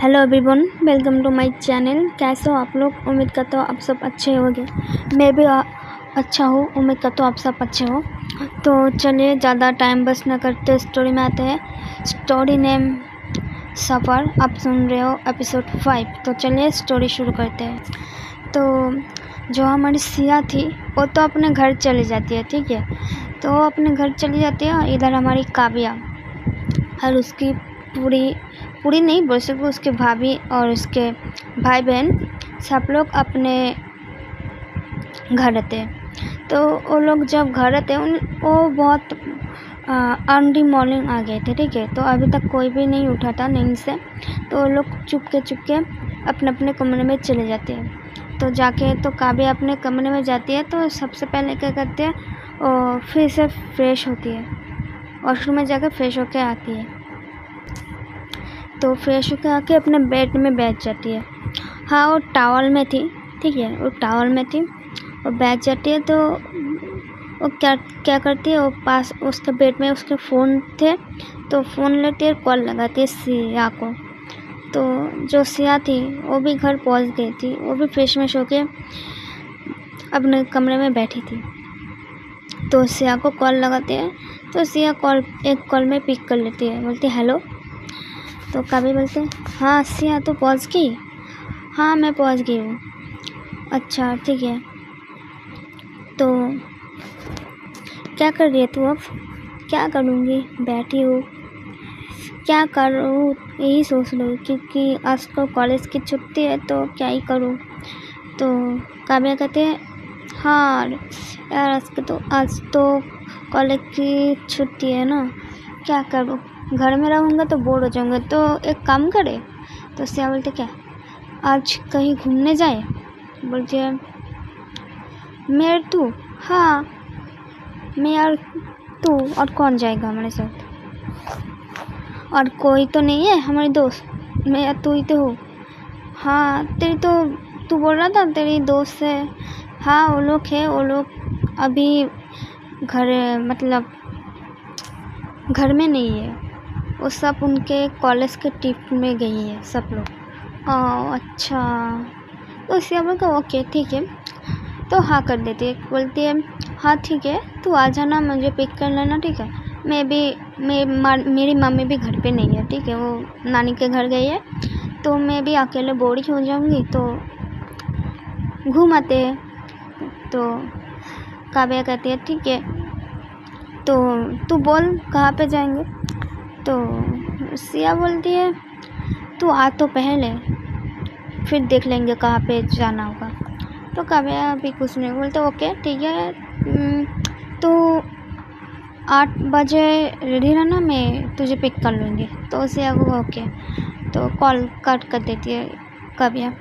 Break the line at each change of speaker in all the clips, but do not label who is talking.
Hello everyone, welcome to my channel. कैसे हो आप लोग? उम्मीद करता हूँ आप सब अच्छे होंगे। मैं भी अच्छा हूँ, उम्मीद करता हूँ आप सब अच्छे हो। तो चलिए ज़्यादा टाइम वेस्ट ना करते स्टोरी में आते हैं। स्टोरी नेम सफ़र, आप सुन रहे हो एपिसोड 5। तो चलिए स्टोरी शुरू करते हैं। तो जो हमारी सिया थी वो तो अपने घर चली जाती है, ठीक है। तो अपने घर चली जाती है और इधर हमारी काव्या और उसकी पूरी नहीं बोल सकते, उसके भाभी और उसके भाई बहन सब लोग अपने घर रहते हैं। तो वो लोग जब घर रहते हैं वो बहुत अर्ली मॉर्निंग आ गए थे, ठीक है। तो अभी तक कोई भी नहीं उठा था नींद से। तो वो लोग चुपके अपने अपने कमरे में चले जाते हैं। तो जाके तो काव्या अपने कमरे में जाती है। तो सबसे पहले क्या करते हैं, फिर से फ्रेश होती है, वॉशरूम में जाकर फ्रेश होकर आती है। तो फ्रेश होकर आके अपने बेड में बैठ जाती है। हाँ, वो टॉवल में थी, ठीक है, वो टॉवल में थी, वो बैठ जाती है। तो वो क्या करती है, वो पास उसके बेड में उसके फ़ोन थे। तो फ़ोन लेती है, कॉल लगाती है सिया को। तो जो सिया थी वो भी घर पहुंच गई थी, वो भी फ्रेश होके अपने कमरे में बैठी थी। तो सिया को कॉल लगाते हैं। तो सिया एक कॉल में पिक कर लेती है, बोलती है हेलो। तो काव्या बोलते हैं हाँ सिया तो पहुंच गई। हाँ मैं पहुंच गई हूँ। अच्छा ठीक है, तो क्या कर रही है तू अब? क्या करूँगी, बैठी हूँ। क्या करूँ यही सोच लो, क्योंकि आज तो कॉलेज की छुट्टी है तो क्या ही करूँ। तो काव्या कहते हैं हाँ यार आज तो कॉलेज की छुट्टी है ना, क्या करूँ, घर में रहूँगा तो बोर हो जाऊँगा। तो एक काम करे। तो सिया बोलते क्या, आज कहीं घूमने जाए? बोलती है मैं और तू। हाँ मैं और तू, और कौन जाएगा हमारे साथ? और कोई तो नहीं है हमारे दोस्त, मैं और तू ही तो हूँ। हाँ तेरी तो, तू बोल रहा था तेरी दोस्त है। हाँ वो लोग है, वो लोग अभी घर में नहीं है, वो सब उनके कॉलेज के ट्रिप में गई है सब लोग। अच्छा। तो सिया बोलता ओके ठीक है, तो हाँ कर देती है। बोलती है हाँ ठीक है, तू आ जाना, मुझे पिक कर लेना, ठीक है। मेरी मम्मी भी घर पे नहीं है, ठीक है, वो नानी के घर गई है। तो मैं भी अकेले बोर ही हो जाऊँगी, तो घूम आते हैं। तो काव्या कहती है ठीक है, तो तू बोल कहाँ पे जाएंगे? तो सिया बोलती है तू आ तो पहले, फिर देख लेंगे कहाँ पे जाना होगा। तो काव्या भी कुछ नहीं बोलते, ओके ठीक है, तो 8 बजे रेडी रहना, मैं तुझे पिक कर लूँगी। तो सिया को ओके। तो कॉल कट कर देती है काव्या।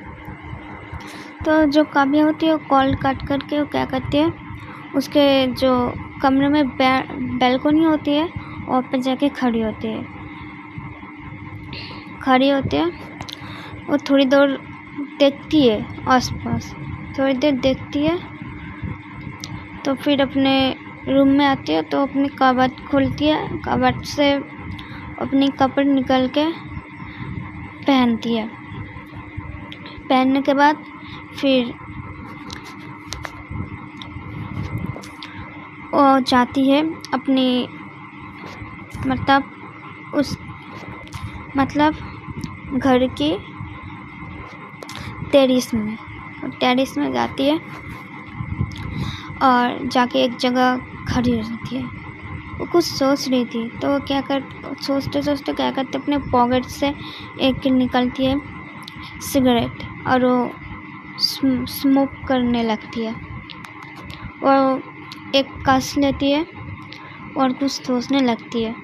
तो जो काव्या होती है वो कॉल कट करके वो क्या करती है, उसके जो कमरे में बैल्कनी होती है वहाँ पे जाके खड़ी होती है। वो थोड़ी देर देखती है आसपास, थोड़ी देर देखती है। तो फिर अपने रूम में आती है। तो अपनी कबर्ड खोलती है, कबर्ड से अपनी कपड़े निकल के पहनती है। पहनने के बाद फिर वो जाती है अपनी घर की टेरिस में जाती है और जाके एक जगह खड़ी रहती है। वो कुछ सोच रही थी। तो सोचते क्या करते अपने पॉकेट से एक निकलती है सिगरेट और वो स्मोक करने लगती है। वो एक कस लेती है और कुछ सोचने लगती है।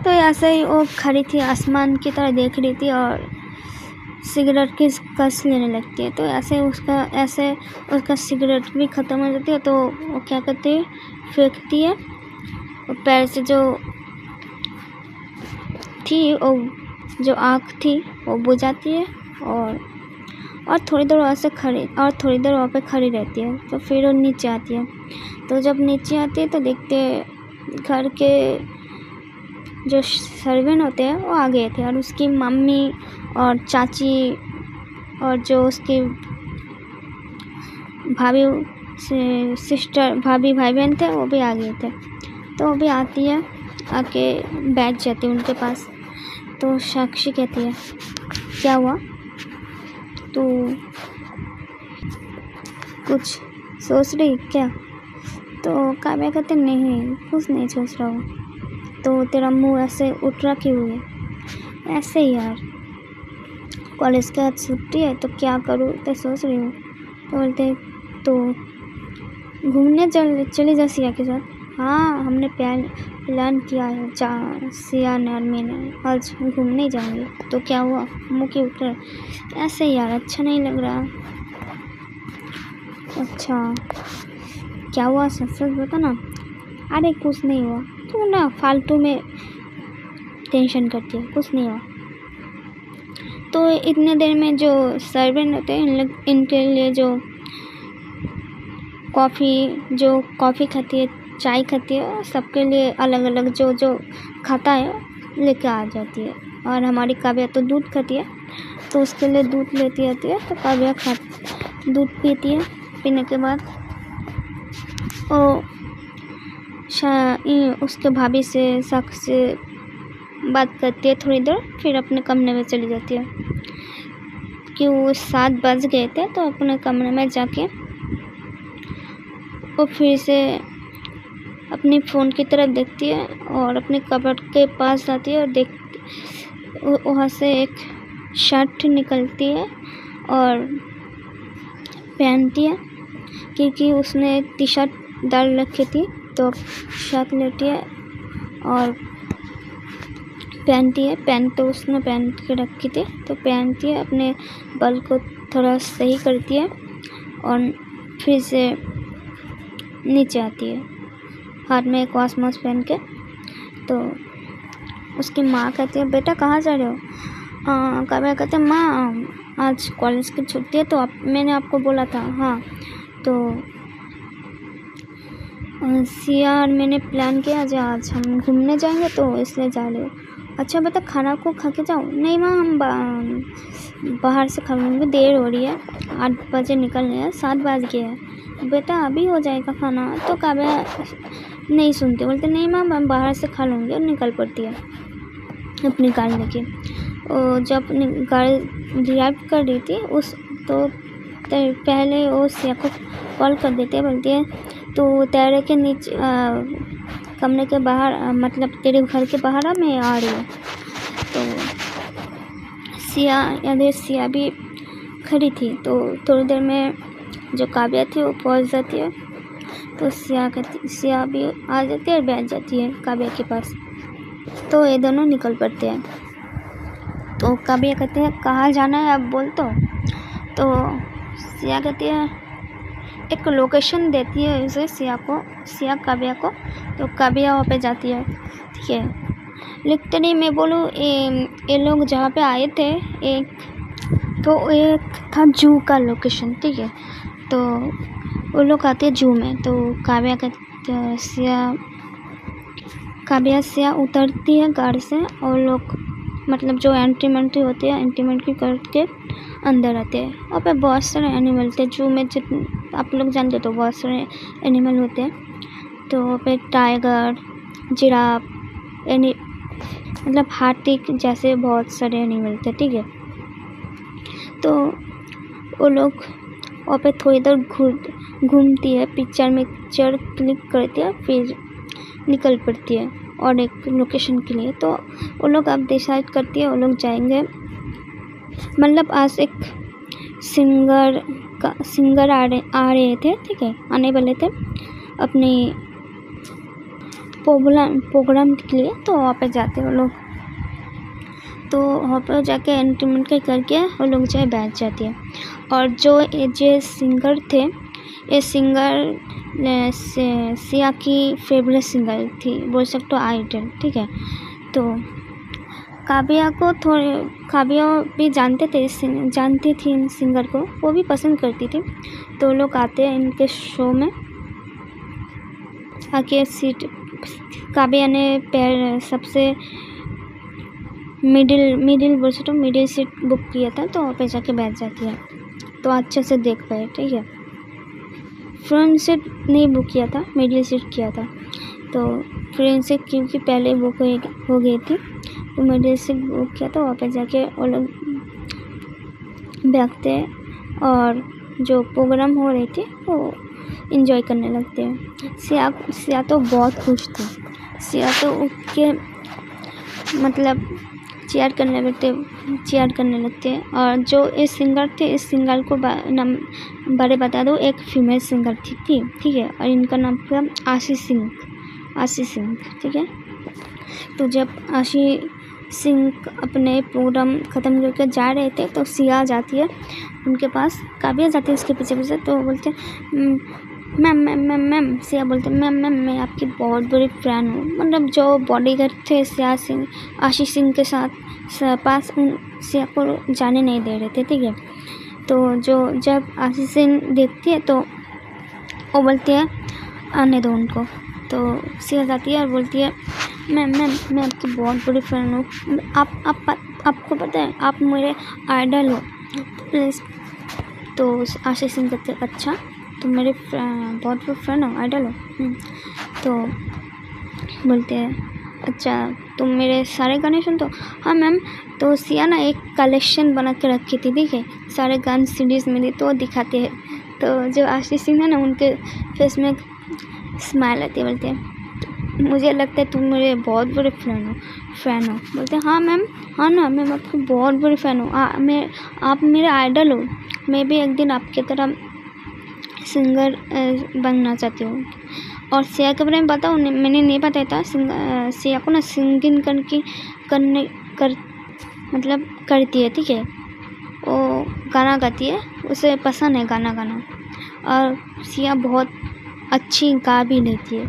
तो ऐसे ही वो खड़ी थी, आसमान की तरह देख रही थी और सिगरेट की कस लेने लगती है। तो ऐसे उसका सिगरेट भी ख़त्म हो जाती है। तो वो क्या करती है, फेंकती है। और पैर से जो थी वो जो आँख थी वो बुझाती है और थोड़ी देर वहाँ पे खड़ी रहती है। तो फिर वो नीचे आती है। तो जब नीचे आती है तो देखते घर के जो सर्वेंट होते हैं वो आ गए थे, और उसकी मम्मी और चाची और जो उसकी भाभी सिस्टर भाभी भाई बहन थे वो भी आ गए थे। तो वो भी आती है, आके बैठ जाती है उनके पास। तो साक्षी कहती है, क्या हुआ, तू कुछ सोच रही क्या? तो काव्या कहते, नहीं कुछ नहीं सोच रहा हूँ। तो तेरा मुंह ऐसे उठ रहा क्यों है? ऐसे ही यार, कॉलेज के आज छुट्टी है तो क्या करूँ तो सोच रही हूँ। तो बोलते, तो घूमने चले जा सिया के साथ। हाँ, हमने प्लान किया है, सिया ने और मैंने आज घूमने जाएंगे। तो क्या हुआ, मुँह क्यों उठ रहा? ऐसे यार, अच्छा नहीं लग रहा। अच्छा क्या हुआ, सच सच बता ना। अरे कुछ नहीं हुआ, तू ना फालतू में टेंशन करती है, कुछ नहीं हुआ। तो इतने देर में जो सर्वेंट होते हैं इनके लिए जो कॉफ़ी खाती है, चाय खाती है, सबके लिए अलग अलग जो खाता है लेके आ जाती है। और हमारी काव्या तो दूध खाती है, तो उसके लिए दूध लेती आती है। तो काव्या दूध पीती है। पीने के बाद वो उसके भाभी से साक्षी से बात करती है थोड़ी देर, फिर अपने कमरे में चली जाती है। कि वो 7 बज गए थे, तो अपने कमरे में जाके वो फिर से अपनी फ़ोन की तरफ देखती है और अपने कबर्ड के पास जाती है और वहाँ से एक शर्ट निकलती है और पहनती है, क्योंकि उसने टी शर्ट डाल रखी थी। तो शर्ट लेती है और पहनती है। तो उसने पहन के रखी थी, तो पहनती है, अपने बाल को थोड़ा सही करती है और फिर से नीचे आती है, हाथ में एक वॉश मास्क पहन के। तो उसकी माँ कहती है, बेटा कहाँ जा रहे हो? काव्या कहते हैं, माँ आज कॉलेज की छुट्टी है, तो मैंने आपको बोला था। हाँ, तो सिया और मैंने प्लान किया आज हम घूमने जाएंगे, तो इसलिए जा रहे हो। अच्छा बेटा, खाना को खा के जाओ। नहीं माँ, हम बाहर से खा लेंगे, देर हो रही है, 8 बजे निकलने हैं, 7 बज गए हैं। बेटा अभी हो जाएगा खाना। तो काव्या नहीं सुनते, बोलते नहीं माँ, हम बाहर से खा लेंगे, और निकल पड़ती है अपनी गाड़ी लेके। और जब अपनी गाड़ी ड्राइव कर रही थी तो पहले वो सिया को कॉल कर देती है, बोलती है तो तेरे के नीचे कमरे के बाहर, मतलब तेरे घर के बाहर मैं आ रही हूँ। तो सिया भी खड़ी थी। तो थोड़ी देर में जो काव्या थी वो पहुँच जाती है। तो सिया भी आ जाती है और बैठ जाती है काव्या के पास। तो ये दोनों निकल पड़ते हैं। तो काव्या कहते हैं, कहाँ जाना है अब बोल। तो सिया कहती है, एक लोकेशन देती है उसे सिया काव्या को। तो काव्या वहाँ पे जाती है, ठीक है। लिटरली मैं बोलूँ, ये लोग जहाँ पे आए थे, एक था जू का लोकेशन, ठीक है। तो वो लोग आते हैं जू में। तो काव्या सिया उतरती है गाड़ी से, और लोग मतलब जो एंट्री होती है, एंट्री करके अंदर आते हैं। वहाँ पे बहुत सारे एनिमल थे जू में, आप लोग जानते हो, तो बहुत सारे एनिमल होते हैं। तो वहाँ पे टाइगर, जिराफ, मतलब हाथी जैसे बहुत सारे एनिमल थे, ठीक है। तो वो लोग वहाँ पे थोड़ी देर घूमती है, पिक्चर क्लिक करती है, फिर निकल पड़ती है और एक लोकेशन के लिए। तो वो लोग अब डिसाइड करती है, वो लोग जाएंगे, मतलब आज एक सिंगर आ रहे थे, ठीक है, आने वाले थे अपने प्रोग्राम के लिए। तो वहाँ पे जाते वो लोग। तो वहाँ पर जाके एंटरटेनमेंट करके वो लोग जाए बैठ जाती है। और जो सिंगर थे, ये सिंगर सिया की फेवरेट सिंगर थी, बोल सकते हो आइडल, ठीक है। तो काव्या भी जानती थी इन सिंगर को, वो भी पसंद करती थी। तो लोग आते हैं इनके शो में, आके सीट काव्या ने सबसे मिडिल सीट बुक किया था, तो वहाँ पे जाके बैठ जाती है तो अच्छे से देख पाए। ठीक है, फ्रंट सीट नहीं बुक किया था, मिडिल सीट किया था। तो फ्रंट सीट क्योंकि पहले बुक हो गई थी, तो मिडिल सीट बुक किया था, वहाँ पे जाके वो लोग बैठते और जो प्रोग्राम हो रही थी वो इन्जॉय करने लगते हैं। सिया तो बहुत खुश थी। सिया तो उठ के मतलब चेयर करने लगते हैं। और जो ये सिंगर थे, इस सिंगर को बारे बता दो, एक फीमेल सिंगर थी। ठीक है, और इनका नाम था आशी सिंह। ठीक है, तो जब आशी सिंह अपने प्रोग्राम ख़त्म करके जा रहे थे तो सिया जाती है उनके पास, काव्या जाती है उसके पीछे। तो बोलते मैम सिया बोलते मैम मैं आपकी बहुत बड़ी फ़ैन हूँ। मतलब जो बॉडीगार्ड थे आशीष सिंह के साथ पास सिया को जाने नहीं दे रहे थे। ठीक है, तो जब आशीष सिंह देखती है तो वो बोलती है आने दो उनको। तो सिया जाती है और बोलती है मैम मैं आपकी बहुत बड़ी फ़ैन हूँ। आपको पता है आप मेरे आइडल हो, प्लीज़। तो आशीष सिंह कहते अच्छा तुम मेरे बहुत बड़े फ्रेंड हो, आइडल हो। तो बोलते हैं अच्छा तुम मेरे सारे गाने सुनते हो? हाँ मैम। तो सिया ना एक कलेक्शन बना के रखी थी। ठीक है, सारे गाने सीरीज़ में तो दिखाते हैं। तो जो आशीष सिंह है ना, उनके फेस में स्माइल आती है। बोलते हैं मुझे लगता है तुम मेरे बहुत बड़े फ़ैन हो। बोलते हैं हाँ मैम, हाँ ना मैं आपकी बहुत बड़ी फ़ैन हूँ। आप मेरे आइडल हो। मैं भी एक दिन आपकी तरह सिंगर बनना चाहती हूँ। और सिया के बारे में बताऊँ, मैंने नहीं बताया था। सिया को ना सिंगिंग करती है। ठीक है, वो गाना गाती है, उसे पसंद है गाना गाना, और सिया बहुत अच्छी गा भी लेती है।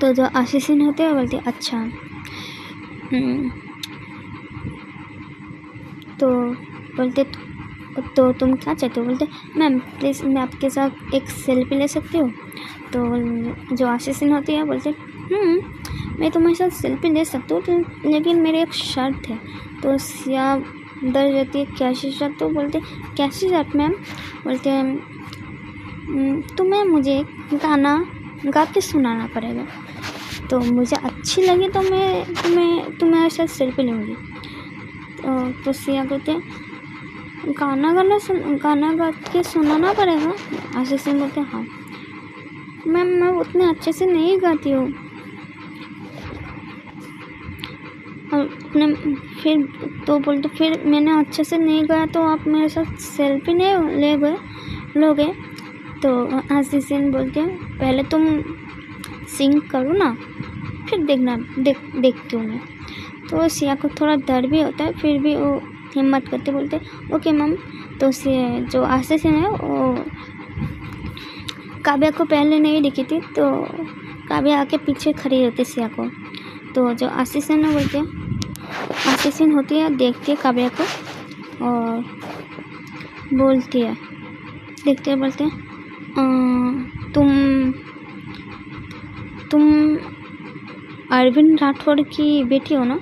तो जो आशीष सिंह होते हैं बोलते अच्छा। तो बोलते तो तुम क्या चाहते हो? बोलते मैम प्लीज़ मैं आपके साथ एक सेल्फी ले सकती हूँ? तो जो आशीष सिंह होती है बोलते मैं तुम्हारे साथ सेल्फी ले सकती हूँ, तो लेकिन मेरी एक शर्त है। तो सिया डर जाती है कैसी शर्त? तो बोलते कैसी शर्त मैम? बोलते हैं तुम्हें मुझे गाना गा के सुनाना पड़ेगा, तो मुझे अच्छी लगी तो मैं तुम्हारे साथ सेल्फी लूँगी। तो सिया कहते हैं गाना गा के सुनाना पड़ेगा? आशीष सिंह बोलते हैं हाँ मैम मैं उतने अच्छे से नहीं गाती हूँ। फिर मैंने अच्छे से नहीं गाया तो आप मेरे साथ सेल्फी नहीं लोगे? तो आशीष सिंह बोलते हैं पहले तुम सिंग करो ना, फिर देखती हूँ मैं। तो सिया को थोड़ा डर भी होता है, फिर भी वो हिम्मत करते बोलते ओके मैम। तो जो आशीष सिंह है वो काव्या को पहले नहीं दिखी थी, तो काव्या आके पीछे खड़ी रहती सिया को। तो जो आशीष सिंह बोलते हैं, आशीष सिंह होती है, देखती है काव्या को और बोलती है, देखते हैं बोलते हैं तुम अरविंद राठौड़ की बेटी हो ना?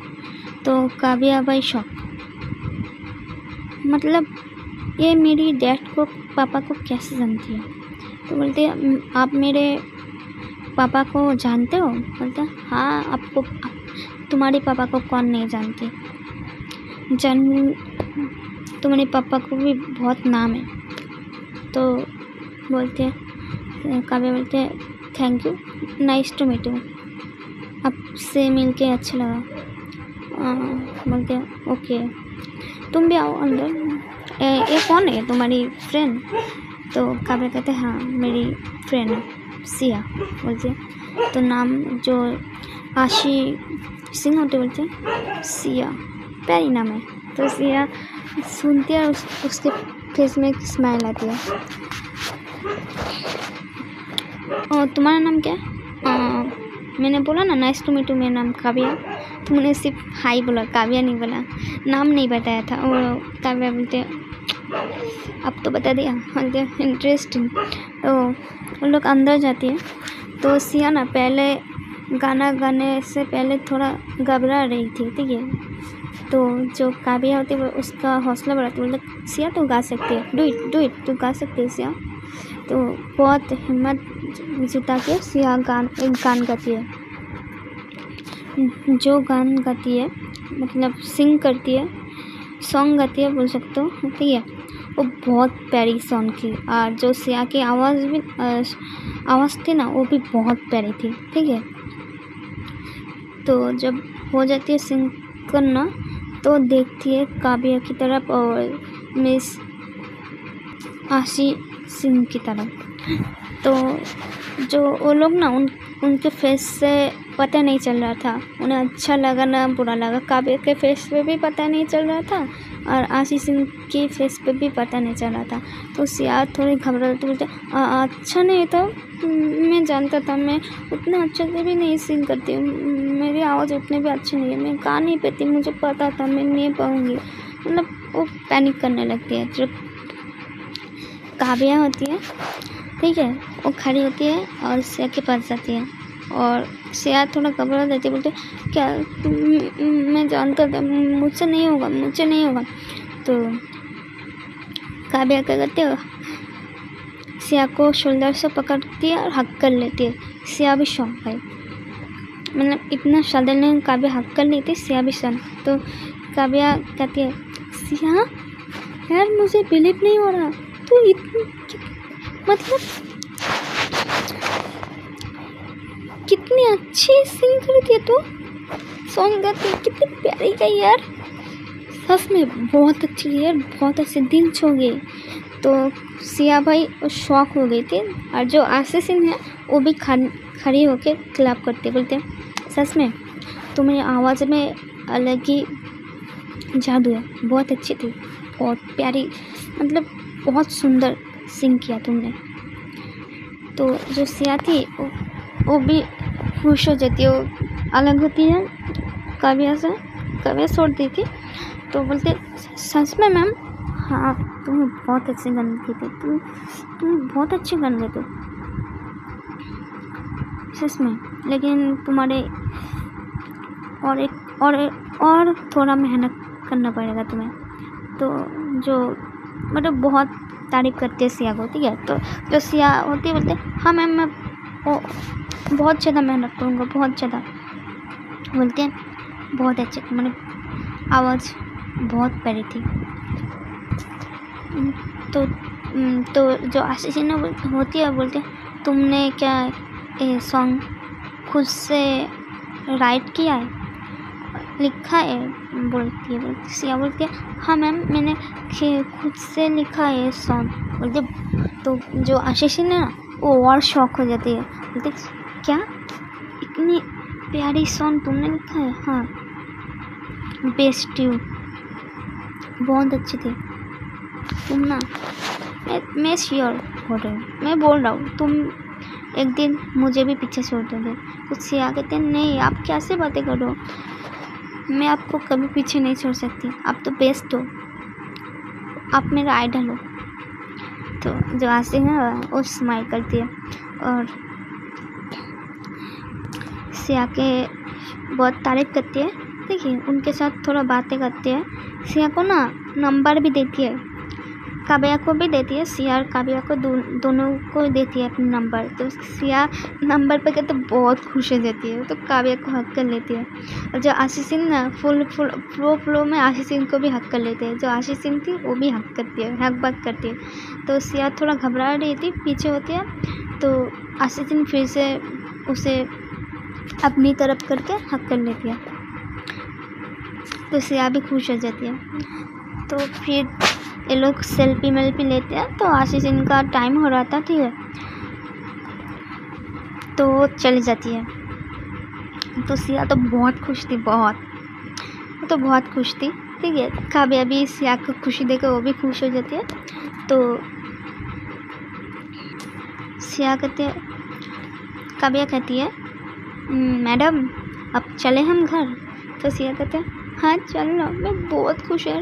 तो काव्या भाई शॉक, मतलब ये मेरी डैड को पापा को कैसे जानती है? तो बोलते आप मेरे पापा को जानते हो? बोलते हाँ तुम्हारे पापा को कौन नहीं जानती, तुम्हारे पापा को भी बहुत नाम है। तो बोलते काव्या बोलते हैं thank you, nice to meet you, आपसे मिलके अच्छा लगा। बोलते ओके तुम भी आओ अंदर। ये कौन है? तुम्हारी फ्रेंड? तो काव्या कहते हैं हाँ मेरी फ्रेंड है सिया। बोलते तो नाम जो आशी सिंह होते बोलते हैं सिया, प्यारी नाम है। तो सिया सुनती है और उसके फेस में एक स्माइल आती है। और तुम्हारा नाम क्या है? मैंने बोला ना नाइस टू मीट यू, मेरा नाम काव्या। तुमने सिर्फ हाई बोला, काव्या नहीं बोला, नाम नहीं बताया था। और काव्या बोलते अब तो बता दिया। बोलते इंटरेस्टिंग। तो उन लोग अंदर जाती है। तो सिया ना पहले गाना गाने से पहले थोड़ा घबरा रही थी, ठीक है। तो जो काव्या होती है वो उसका हौसला बढ़ाती है, मतलब सिया तू गा सकती है, डू इट, तू गा सकती है सिया। तो बहुत हिम्मत जुटा के सिया गान गाती है। जो गान गाती है मतलब सिंग करती है, सॉन्ग गाती है बोल सकते हो, ठीक है। वो बहुत प्यारी सॉन्ग थी और जो सिया की आवाज़ थी ना वो भी बहुत प्यारी थी, ठीक है। तो जब हो जाती है सिंग करना तो देखती है काव्या की तरफ और मिस आशी सिंह की तरफ। तो जो वो लोग ना उनके फेस से पता नहीं चल रहा था उन्हें अच्छा लगा ना बुरा लगा। काव्या के फेस पे भी पता नहीं चल रहा था और आशी सिंह की फेस पे भी पता नहीं चल रहा था। तो सिया थोड़ी घबराती बोलते अच्छा नहीं था, मैं जानता था मैं उतना अच्छे से भी नहीं सिंग करती, मेरी आवाज़ उतनी भी अच्छी नहीं है, मैं गा नहीं पाती, मुझे पता था मैं नहीं पाऊँगी। मतलब वो पैनिक करने लगती है। जो काव्या होती है, ठीक है, वो खड़ी होती है और सिया के पास जाती है और सिया थोड़ा घबरा जाती है, बोलते क्या मैं जानता था मुझसे नहीं होगा। तो काव्या क्या करती है, सिया को शोल्डर से पकड़ती है और हक कर लेती है। सिया भी शौक है, मतलब इतना सडनली काव्या हक कर लेती, सिया भी सन। तो काव्या कहती है सिया यार मुझे बिलीव नहीं हो रहा, तू मतलब कितनी अच्छी सिंग करती है तू, सॉन्ग गाती है कितनी प्यारी है यार, सच में बहुत अच्छी है यार, बहुत अच्छे दिल छू गई। तो सिया भाई शॉक हो गई थी और जो आशी सिंह है वो भी खड़ी होके क्लैप करते बोलते सच में तुम्हारी आवाज़ में अलग ही जादू है, बहुत अच्छी थी, बहुत प्यारी, मतलब बहुत सुंदर सिंग किया तुमने। तो जो सिया थी वो भी खुश हो जाती है, वो अलग होती है काव्या से, काव्या छोड़ती थी। तो बोलते सच में मैम, हाँ तुम बहुत अच्छी गान की थी, तुम बहुत अच्छी गान गाते हो सच में, लेकिन तुम्हारे और थोड़ा मेहनत करना पड़ेगा तुम्हें। तो जो मतलब बहुत तारीफ़ करते हैं सिया को, ठीक है। तो जो सिया होती है बोलते हाँ मैम मैं बहुत ज़्यादा मेहनत करूँगा, बहुत ज़्यादा, बोलते हैं बहुत अच्छे, मतलब आवाज़ बहुत प्यारी थी। तो जो आशीष ने होती है बोलते हैं तुमने क्या ये सॉन्ग खुद से राइट किया है, लिखा है, बोलती है सिया बोलती है हाँ मैम मैंने खुद से लिखा है सॉन्ग, बोलते। तो जो आशीष है ना वो और शौक हो जाती है, बोलते क्या इतनी प्यारी सॉन्ग तुमने लिखा है, हाँ बेस्ट ट्यून बहुत अच्छी थी तुम ना, मैं श्योर हो रही हूँ, मैं बोल रहा हूँ तुम एक दिन मुझे भी पीछे छोड़ दोगे। तो सिया कहते हैं नहीं आप कैसे बातें करो, मैं आपको कभी पीछे नहीं छोड़ सकती, आप तो बेस्ट हो, आप मेरा आइडल हो। तो जो आशी है वो स्माइल करती है और सिया के बहुत तारीफ़ करती है, ठीक है, उनके साथ थोड़ा बातें करती है। सिया को ना नंबर भी देती है, काव्या को भी देती है, सिया और काव्या को दोनों को देती है अपना नंबर। तो सिया नंबर पे कहते बहुत खुश हो जाती है, तो काव्या को हक कर लेती है। और जो आशी सिंह ना फुल फ्लो में आशी सिंह को भी हक कर लेते हैं, जो आशी सिंह थी वो भी हक करती है, हक बात करती है। तो सिया थोड़ा घबरा रही थी, पीछे होती है, तो आशी सिंह फिर से उसे अपनी तरफ करके हक कर लेती है, तो सिया भी खुश हो जाती है। तो फिर ये लोग सेल्फी लेते हैं। तो आशीष इनका टाइम हो रहा था, ठीक है, तो वो चली जाती है। तो सिया तो बहुत खुश थी, बहुत खुश थी, ठीक है। काव्या भी सिया को खुशी देकर वो भी खुश हो जाती है। तो सिया काव्या कहती है मैडम अब चले हम घर। तो सिया कहते हैं हाँ चल ना, मैं बहुत खुश है,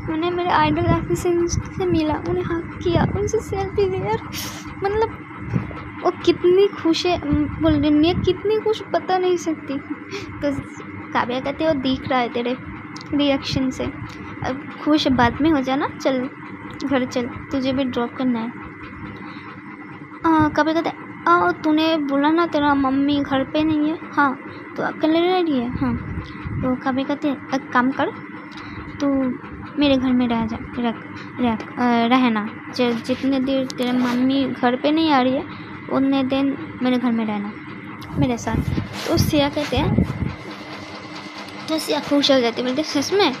मैंने मेरे आइडल आशीष से मिला, उन्हें हक किया, उनसे सेल्फी ली यार, मतलब वो कितनी खुश है, बोल रही मैं कितनी खुश बता नहीं सकती। तो काव्या कहते वो दिख रहा है तेरे रिएक्शन से। अब खुश बाद में हो जाना, चल घर चल, तुझे भी ड्रॉप करना है। काव्या कहते तूने बोला ना तेरा मम्मी घर पे नहीं है। हाँ, तो अकेले रह रही है। हाँ, तो काव्या कहते एक काम कर, तू मेरे घर में रहना, जितने देर तेरे मम्मी घर पे नहीं आ रही है उतने दिन मेरे घर में रहना मेरे साथ। तो सिया कहते हैं, तो सिया खुश हो जाती है, बोलते सच में?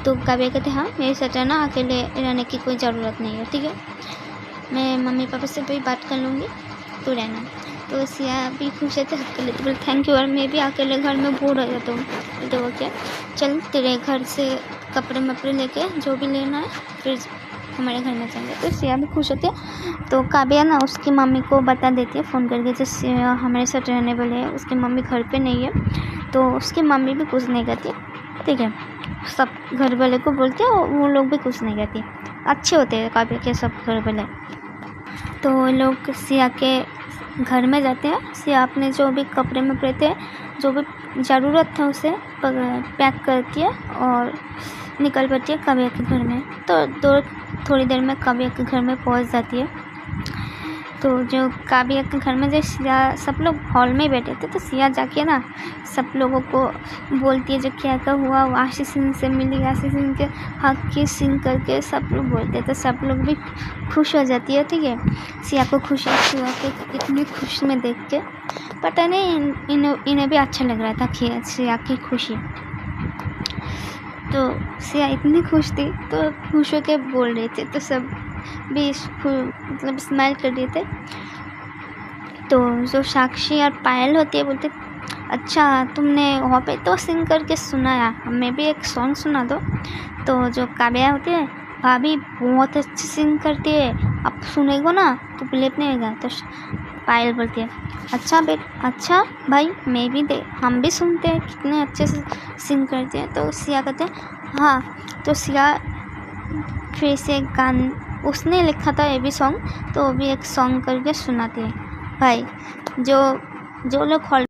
तो काव्या कहते हाँ, मेरे साथ रहना, अकेले रहने की कोई ज़रूरत नहीं है, ठीक है, मैं मम्मी पापा से भी बात कर लूँगी, तो रहना। तो सिया भी खुश है, अकेले तो बोले थैंक यू, और मैं भी अकेले घर में बोर हो जाता हूँ। बोलते वो क्या, चल तेरे घर से कपड़े मपड़े लेके जो भी लेना है फिर हमारे घर में चलेंगे। तो सिया भी खुश होती है। तो काव्या ना उसकी मम्मी को बता देती है फ़ोन करके, जो सिया हमारे साथ रहने वाले है, उसकी मम्मी घर पे नहीं है। तो उसकी मम्मी भी कुछ नहीं कहती, ठीक है, सब घर वाले को बोलते हैं, वो लोग भी कुछ नहीं कहती, अच्छे होते हैं काव्या के सब घर वाले। तो लोग सिया के घर में जाते हैं। सिया अपने जो भी कपड़े में थे, जो भी ज़रूरत था उसे पैक करती है और निकल पड़ती है काव्या के घर में। तो थोड़ी देर में काव्या के घर में पहुंच जाती है। तो जो काव्या के घर में जो सिया, सब लोग हॉल में बैठे थे, तो सिया जाके ना सब लोगों को बोलती है जो क्या क्या हुआ, वो आशीष सिंह से मिली, आशीष सिंह के हक की सिंह करके सब लोग बोलते हैं। तो सब लोग भी खुश हो जाती है, ठीक है, सिया को खुश हुआ कि इतनी खुश में देख के, पता नहीं इन्हें भी अच्छा लग रहा था कि सिया की खुशी। तो सिया इतनी खुश थी, तो खुश होकर बोल रहे थे, तो सब भी मतलब स्माइल कर रहे थे। तो जो साक्षी और पायल होती है बोलते अच्छा तुमने वहाँ पे तो सिंग करके सुनाया, हमें भी एक सॉन्ग सुना दो। तो जो काव्या होती है, भाभी बहुत अच्छी सिंग करती है, आप सुनेगो ना तो बिलीव नहीं होगा। तो पायल बोलती है अच्छा भाई, मैं भी हम भी सुनते हैं कितने अच्छे से सिंग करते हैं। तो सिया कहते हैं हाँ। तो सिया फिर से गान उसने लिखा था ये भी सॉन्ग, तो वो भी एक सॉन्ग करके सुनाती है। भाई जो लोग हॉल